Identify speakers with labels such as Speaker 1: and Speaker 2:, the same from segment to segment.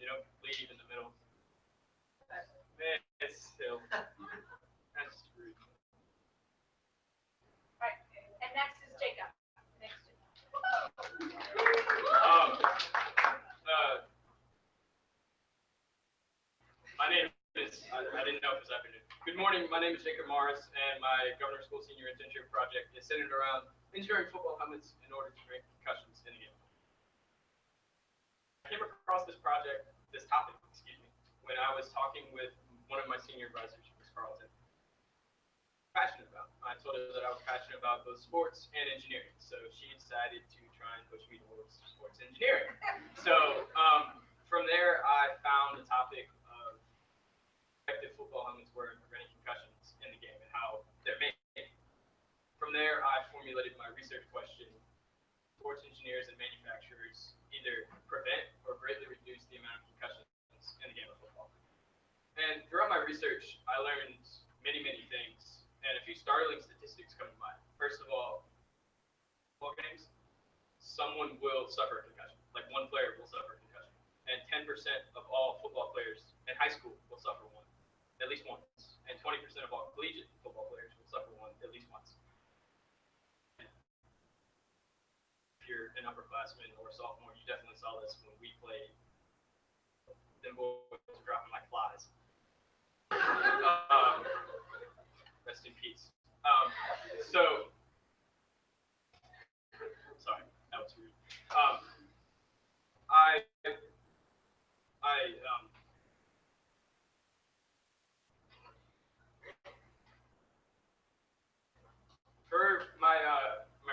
Speaker 1: You don't leave in the middle. Man, it's still. That's rude.
Speaker 2: All right, and next is Jacob. Next.
Speaker 1: My name is, I didn't know if it was afternoon. Good morning, my name is JMorris, and my Governor School Senior Internship Project is centered around engineering football helmets in order to prevent concussions in the game. I came across this topic, when I was talking with one of my senior advisors, Ms. Carlton. Passionate about. I told her that I was passionate about both sports and engineering, so she decided to try and push me towards sports engineering. So from there, I found the topic of effective football helmets were preventing concussions in the game and how they're made. From there, I formulated my research question: sports engineers and manufacturers either prevent or greatly reduce the amount of concussions in the game of football. And throughout my research, I learned many, many things, and a few startling statistics come to mind. First of all, football games, someone will suffer a concussion. Like one player will suffer a concussion. And 10% of all football players in high school will suffer one, at least once. And 20% of all collegiate football players will suffer one at least once. If you're an upperclassman or a sophomore, you definitely saw this when we played. Them boys were dropping like flies. Rest in peace. Sorry, that was rude. For my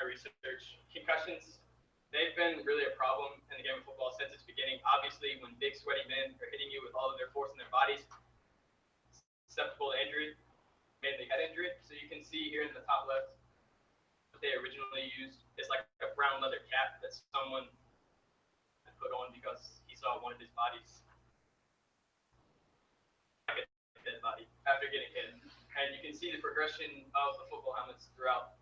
Speaker 1: research, concussions, they've been really a problem in the game of football since its beginning. Obviously, when big sweaty men are hitting you with all of their force in their bodies, susceptible to injury, mainly head injury. So you can see here in the top left, what they originally used is like a brown leather cap that someone put on because he saw one of his bodies, like a dead body, after getting hit. And you can see the progression of the football helmets throughout.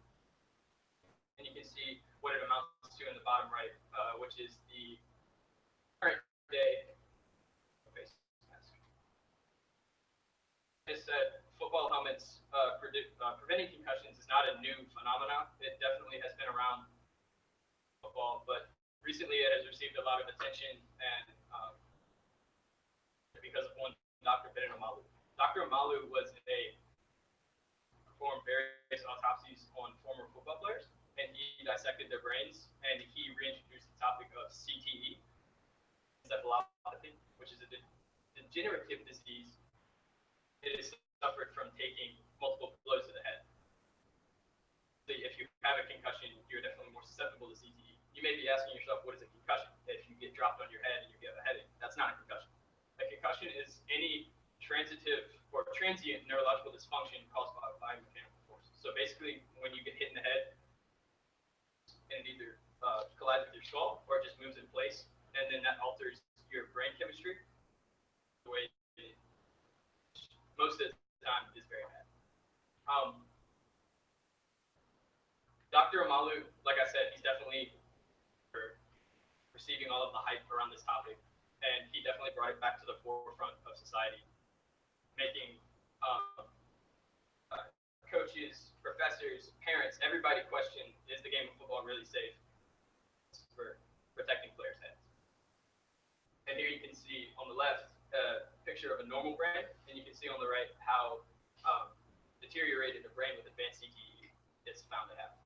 Speaker 1: And you can see what it amounts to in the bottom right, which is the current day face mask. As said, football helmets preventing concussions is not a new phenomenon. It definitely has been around football, but recently it has received a lot of attention and because of one Dr. Ben Amalu. Dr. Amalu performed various autopsies on former football players, and he dissected their brains, and he reintroduced the topic of CTE, encephalopathy, which is a degenerative disease. It is suffered from taking multiple blows to the head. If you have a concussion, you're definitely more susceptible to CTE. You may be asking yourself, what is a concussion? If you get dropped on your head and you get a headache, that's not a concussion. A concussion is any transitive or transient neurological dysfunction caused by biomechanical force. So basically, when you get hit in the head, and it either collides with your skull or it just moves in place, and then that alters your brain chemistry, the way most of the time is very bad. Dr. Amalu, like I said, he's definitely receiving all of the hype around this topic, and he definitely brought it back to the forefront of society, making coaches, professors, parents, everybody question, is the game of football really safe for protecting players' heads? And here you can see on the left a picture of a normal brain, and you can see on the right how deteriorated a brain with advanced CTE is found to have.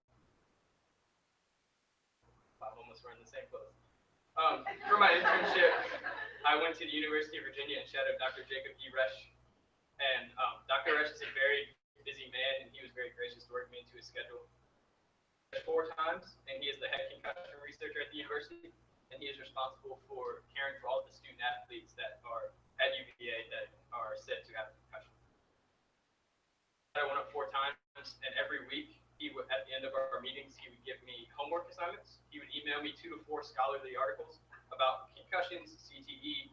Speaker 1: I'm almost wearing the same clothes. For my internship, I went to the University of Virginia and shadowed Dr. Jacob E. Resch. And Dr. Resch is a very busy man, and he was very gracious to work me into his schedule 4 times, and he is the head concussion researcher at the university, and he is responsible for caring for all of the student athletes that are at UVA that are said to have a concussion. I went up 4 times, and every week, at the end of our meetings, he would give me homework assignments. He would email me 2 to 4 scholarly articles about concussions, CTE,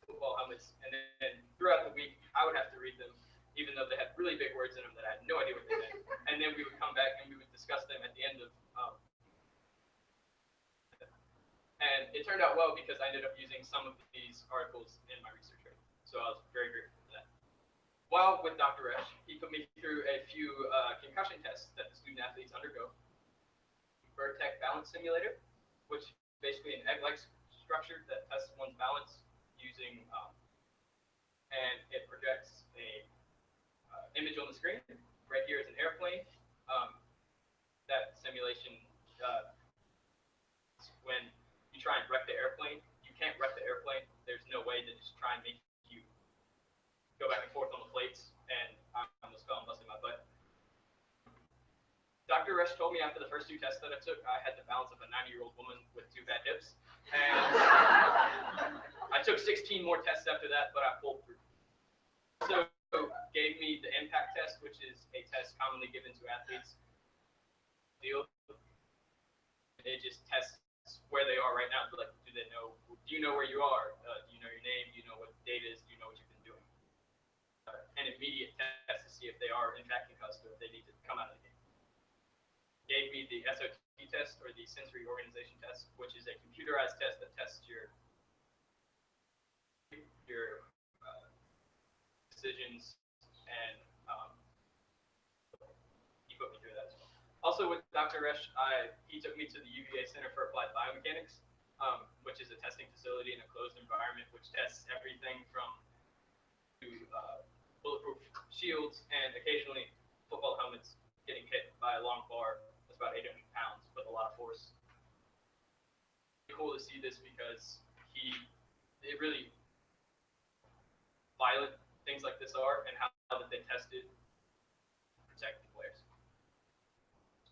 Speaker 1: football helmets, and then throughout the week, I would have to read them, even though they had really big words in them that I had no idea what they meant. And then we would come back and we would discuss them at the end of And it turned out well because I ended up using some of these articles in my research. So I was very grateful for that. While with Dr. Resch, he put me through a few concussion tests that the student athletes undergo. Vertec balance simulator, which is basically an egg-like structure that tests one's balance using, and it projects a image on the screen. Right here is an airplane. That simulation, when you try and wreck the airplane, you can't wreck the airplane. There's no way to just try and make you go back and forth on the plates, and I almost fell and busted my butt. Dr. Resch told me after the first 2 tests that I took, I had the balance of a 90-year-old woman with 2 bad hips. And I took 16 more tests after that, but I pulled through. So gave me the impact test, which is a test commonly given to athletes. It just tests where they are right now. Like, do you know where you are? Do you know your name? Do you know what the date is? Do you know what you've been doing? An immediate test to see if they are in fact concussed or if they need to come out of the game. Gave me the SOT test, or the sensory organization test, which is a computerized test that tests your decisions, and he put me through that as well. Also with Dr. Resch, he took me to the UVA Center for Applied Biomechanics, which is a testing facility in a closed environment, which tests everything from bulletproof shields and occasionally football helmets getting hit by a long bar that's about 800 pounds with a lot of force. It's cool to see this because it really violent things like this are, and how that they tested to protect the players.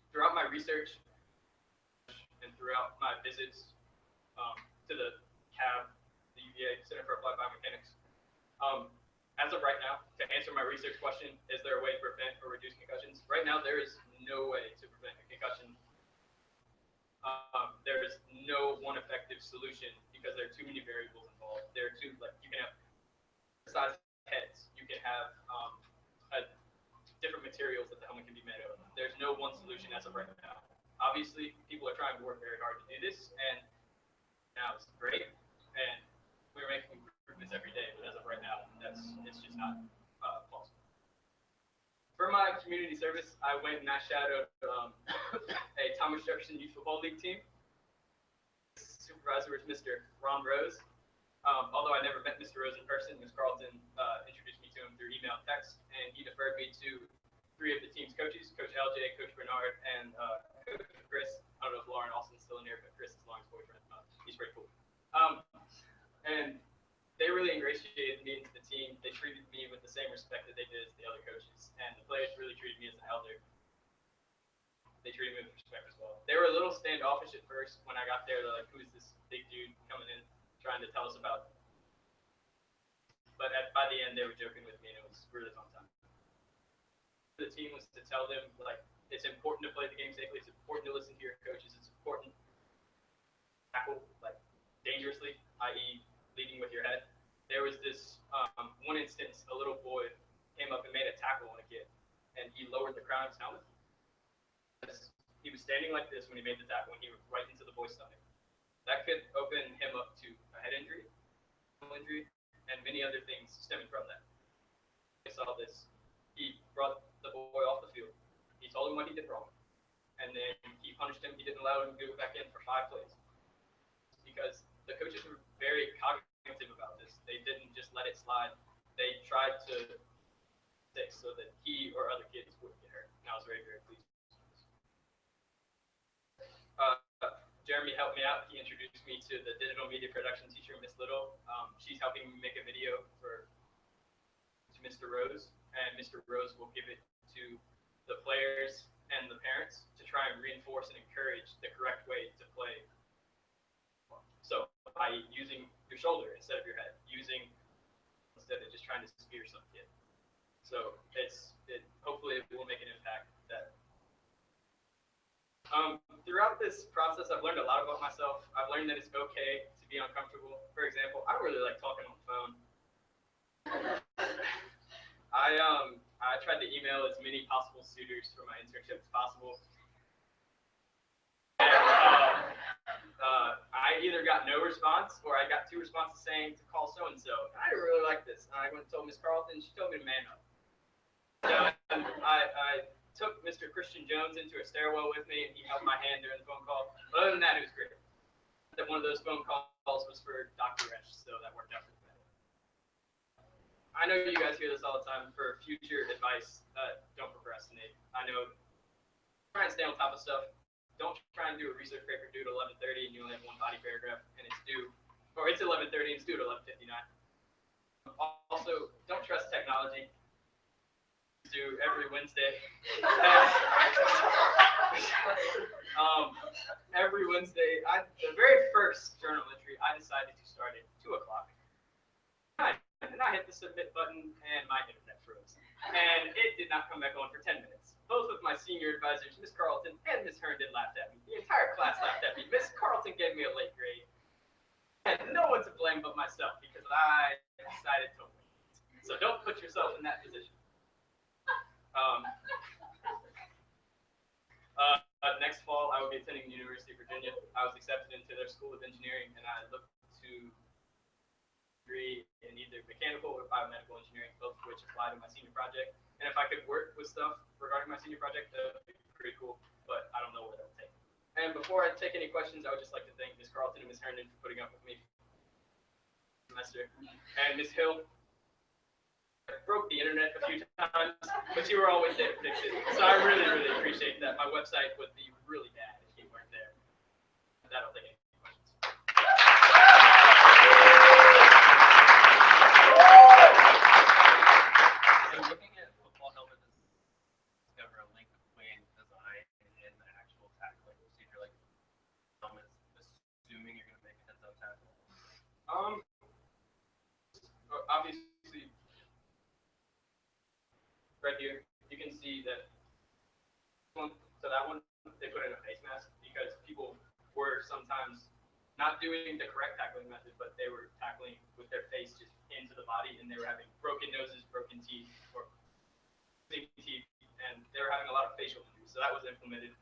Speaker 1: Throughout my research and throughout my visits to the CAB, the UVA Center for Applied Biomechanics, as of right now, to answer my research question, is there a way to prevent or reduce concussions? Right now, there is no way to prevent a concussion. There is no one effective solution because there are too many variables involved. You can have size heads, you can have different materials that the helmet can be made of. There's no one solution as of right now. Obviously, people are trying to work very hard to do this, and now it's great, and we're making improvements every day, but as of right now, it's just not possible. For my community service, I went and I shadowed a Thomas Jefferson Youth Football League team. The supervisor was Mr. Ron Rose. Although I never met Mr. Rose in person, Ms. Carlton introduced me to him through email and text, and he deferred me to 3 of the team's coaches, Coach LJ, Coach Bernard, and Coach Chris. I don't know if Lauren Austin's still in here, but Chris is Lauren's boyfriend. He's pretty cool. And they really ingratiated me into the team. They treated me with the same respect that they did as the other coaches, and the players really treated me as an elder. They treated me with respect as well. They were a little standoffish at first when I got there. They're like, "Who's this big dude coming in, trying to tell us about?" But by the end, they were joking with me, and it was really fun time. The team was to tell them, like, it's important to play the game safely. It's important to listen to your coaches. It's important to tackle, like, dangerously, i.e., leading with your head. There was this one instance, a little boy came up and made a tackle on a kid, and he lowered the crown of his helmet. He was standing like this when he made the tackle, and he was right into the boy's stomach. That could open him up to a head injury, and many other things stemming from that. I saw this. He brought the boy off the field. He told him what he did wrong, and then he punished him. He didn't allow him to go back in for 5 plays because the coaches were very cognitive about this. They didn't just let it slide. They tried to fix so that he or other kids wouldn't get hurt. And I was very, very pleased. Jeremy helped me out. He introduced me to the digital media production teacher, Miss Little. She's helping me make a video to Mr. Rose, and Mr. Rose will give it to the players and the parents to try and reinforce and encourage the correct way to play. So by using your shoulder instead of your head, instead of just trying to spear some kid. So hopefully it will make an impact. Throughout this process, I've learned a lot about myself. I've learned that it's okay to be uncomfortable. For example, I don't really like talking on the phone. I tried to email as many possible suitors for my internship as possible. And, I either got no response or I got 2 responses saying to call so-and-so. And I didn't really like this. And I went and told Miss Carlton. She told me to man up. So I took Mr. Christian Jones into a stairwell with me, and he held my hand during the phone call. But other than that, it was great. That one of those phone calls was for Dr. Resch, so that worked out for the better. I know you guys hear this all the time. For future advice, don't procrastinate. I know, try and stay on top of stuff. Don't try and do a research paper due to 11:30 and you only have 1 body paragraph and it's due, or it's 11:30 and it's due at 11:59. Also, don't trust technology. Do every Wednesday. Every Wednesday, the very first journal entry, I decided to start at 2 o'clock. And I hit the submit button and my internet froze. And it did not come back on for 10 minutes. Both of my senior advisors, Miss Carlton and Miss Herndon, laughed at me. The entire class laughed at me. Miss Carlton gave me a late grade. And no one to blame but myself because I decided to wait. So don't put yourself in that position. Next fall, I will be attending the University of Virginia. I was accepted into their School of Engineering, and I look to degree in either mechanical or biomedical engineering, both of which apply to my senior project. And if I could work with stuff regarding my senior project, that would be pretty cool, but I don't know where that will take me. And before I take any questions, I would just like to thank Ms. Carlton and Ms. Herndon for putting up with me semester. And Ms. Hill broke the internet a few times, but you were always there to fix it. So I really, really appreciate that. My website would be really bad if you weren't there. That'll take any questions.
Speaker 3: So looking at football helmets, discover a link between design and the actual tackling procedure, like helmets, assuming you're going to make a heads-up tackle.
Speaker 1: Obviously, right here, you can see that that one, they put in a face mask because people were sometimes not doing the correct tackling method, but they were tackling with their face just into the body, and they were having broken noses, broken teeth, or missing teeth, and they were having a lot of facial injuries. So that was implemented.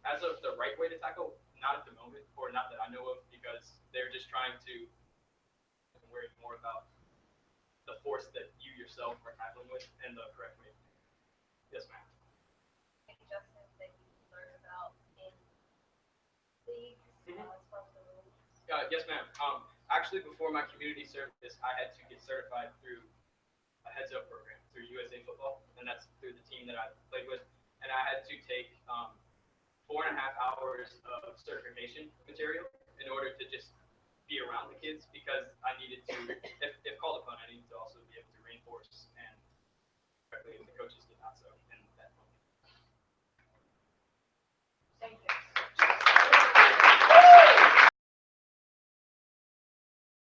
Speaker 1: As of the right way to tackle, not at the moment, or not that I know of, because they're just trying to worry more about the force that you yourself are tackling with and the correct way. Yes, ma'am.
Speaker 2: Adjustments that you learn about in leagues, as far as the rules.
Speaker 1: Yes, ma'am. Actually, before my community service, I had to get certified through a heads-up program through USA Football, and that's through the team that I played with. And I had to take 4.5 hours of certification material in order to just be around the kids because I needed to, if called upon,